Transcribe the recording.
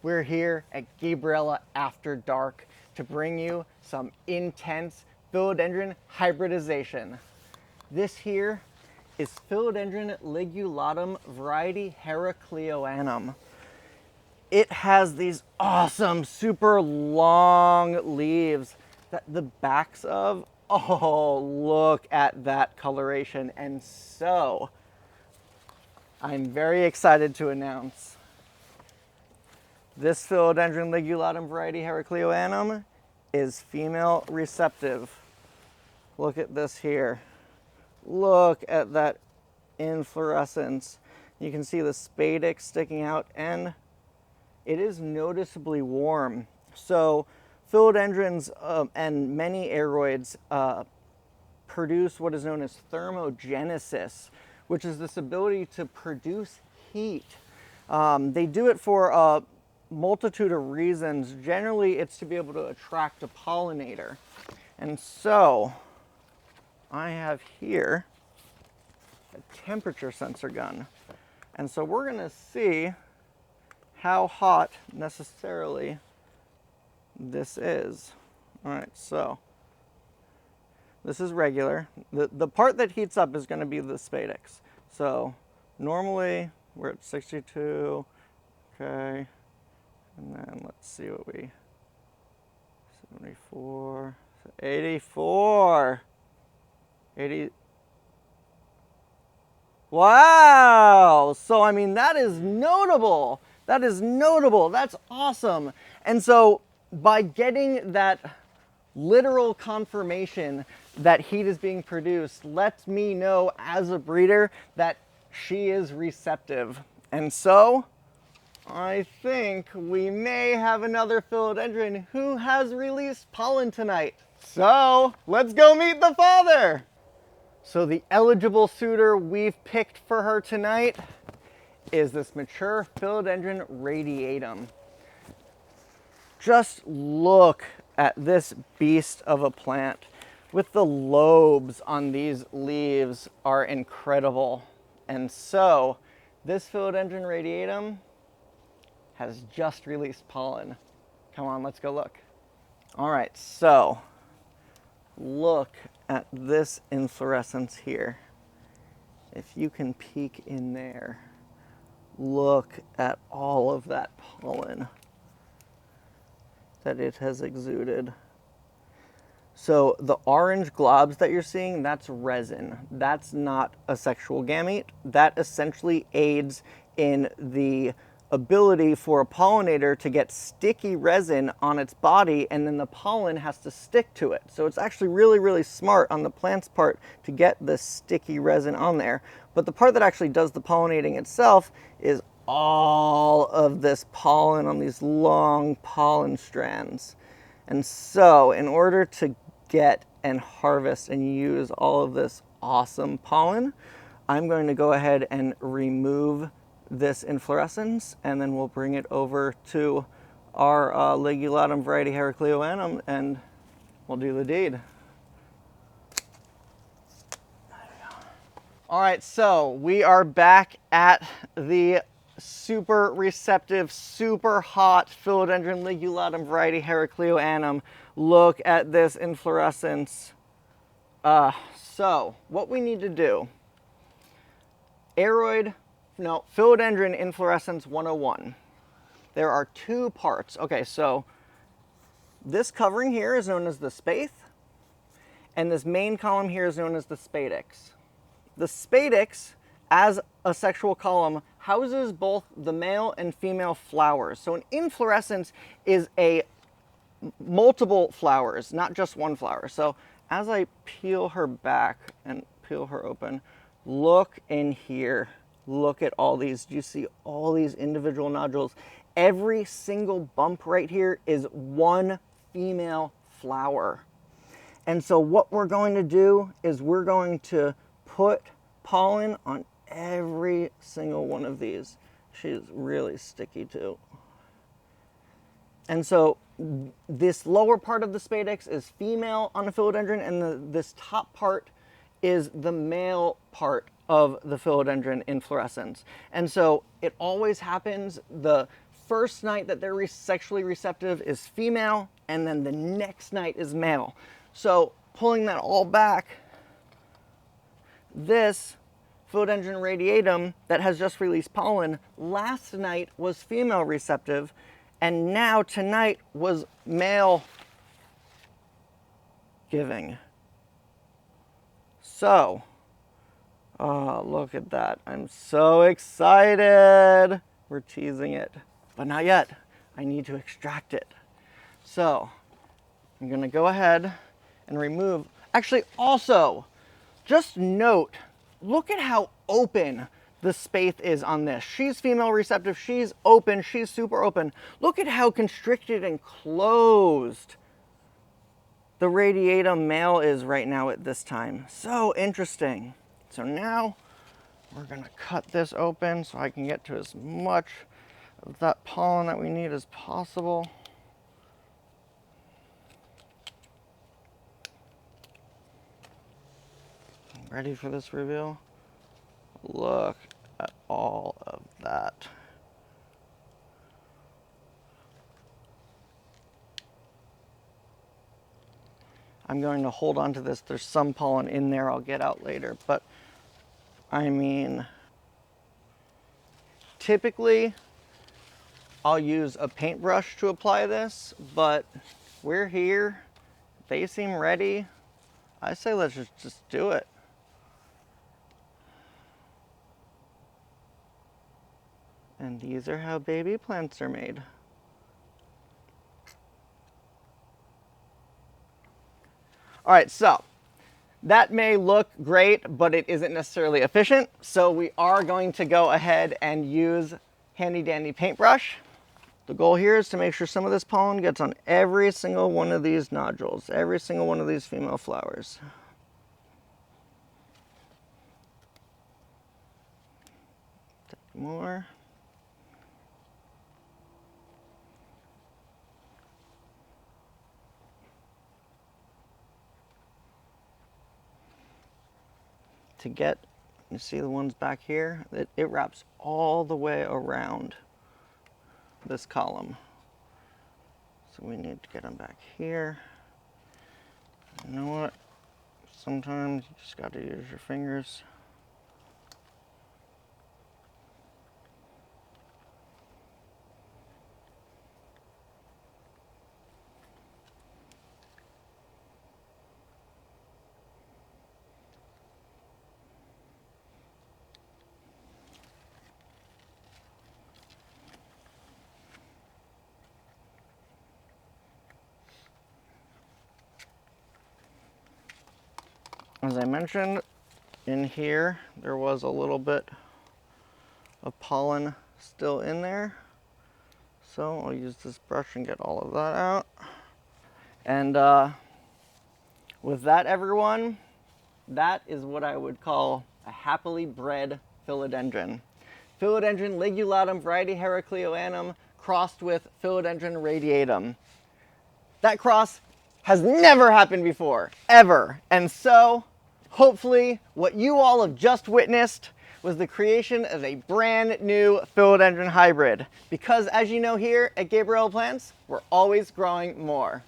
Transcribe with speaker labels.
Speaker 1: We're here at Gabriella After Dark to bring you some intense philodendron hybridization. This here is Philodendron ligulatum variety heraclioanum. It has these awesome, super long leaves that the backs of, oh, look at that coloration. And so, I'm very excited to announce this Philodendron ligulatum variety heraclioanum is female receptive. Look at this here. Look at that inflorescence. You can see the spadix sticking out, and it is noticeably warm. So philodendrons and many aroids produce what is known as thermogenesis, which is this ability to produce heat. They do it for a multitude of reasons. Generally, it's to be able to attract a pollinator. And so, I have here a temperature sensor gun. And so we're gonna see how hot necessarily this is. All right, so this is regular. The part that heats up is gonna be the spadix. So normally we're at 62, okay. And then let's see what 74, 84, 80. Wow! So, I mean, that is notable. That is notable. That's awesome. And so, by getting that literal confirmation that heat is being produced, lets me know as a breeder that she is receptive. And so, I think we may have another philodendron who has released pollen tonight. So, let's go meet the father. So the eligible suitor we've picked for her tonight is this mature Philodendron radiatum. Just look at this beast of a plant. With the lobes on these leaves are incredible. And so, this Philodendron radiatum has just released pollen. Come on, let's go look. All right, so look at this inflorescence here. If you can peek in there, look at all of that pollen that it has exuded. So the orange globs that you're seeing, that's resin. That's not a sexual gamete. That essentially aids in the ability for a pollinator to get sticky resin on its body, and then the pollen has to stick to it. So it's actually really, really smart on the plant's part to get the sticky resin on there. But the part that actually does the pollinating itself is all of this pollen on these long pollen strands. And so in order to get and harvest and use all of this awesome pollen, I'm going to go ahead and remove this inflorescence, and then we'll bring it over to our ligulatum variety heraclioanum, and we'll do the deed. There we go. All right, so we are back at the super receptive, super hot Philodendron ligulatum variety heraclioanum. Look at this inflorescence. So what we need to do, Philodendron inflorescence 101. There are two parts. Okay, so this covering here is known as the spathe, and this main column here is known as the spadix. The spadix, as a sexual column, houses both the male and female flowers. So an inflorescence is a multiple flowers, not just one flower. So as I peel her back and peel her open, look in here. Look at all these. Do you see all these individual nodules? Every single bump right here is one female flower. And so what we're going to do is we're going to put pollen on every single one of these. She's really sticky too. And so this lower part of the spadix is female on a philodendron, and this top part is the male part of the philodendron inflorescence. And so it always happens, the first night that they're sexually receptive is female, and then the next night is male. So pulling that all back, this Philodendron radiatum that has just released pollen last night was female receptive, and now tonight was male giving. So, oh, look at that. I'm so excited. We're teasing it, but not yet. I need to extract it. So, I'm gonna go ahead and remove. Actually, also, just note, look at how open the space is on this. She's female receptive, she's open, she's super open. Look at how constricted and closed the radiatum male is right now at this time. So interesting. So now we're gonna cut this open so I can get to as much of that pollen that we need as possible. Ready for this reveal? Look at all of that. I'm going to hold on to this. There's some pollen in there I'll get out later, but I mean, typically I'll use a paintbrush to apply this, but we're here. They seem ready. I say let's just do it. And these are how baby plants are made. All right, so that may look great, but it isn't necessarily efficient. So we are going to go ahead and use handy dandy paintbrush. The goal here is to make sure some of this pollen gets on every single one of these nodules, every single one of these female flowers. Take more. To get, you see the ones back here? It wraps all the way around this column. So we need to get them back here. You know what? Sometimes you just got to use your fingers. As I mentioned, in here, there was a little bit of pollen still in there. So I'll use this brush and get all of that out. And with that, everyone, that is what I would call a happily bred philodendron. Philodendron ligulatum variety heraclioanum crossed with Philodendron radiatum. That cross has never happened before, ever. And so, hopefully, what you all have just witnessed was the creation of a brand new philodendron hybrid. Because as you know here at Gabriel Plants, we're always growing more.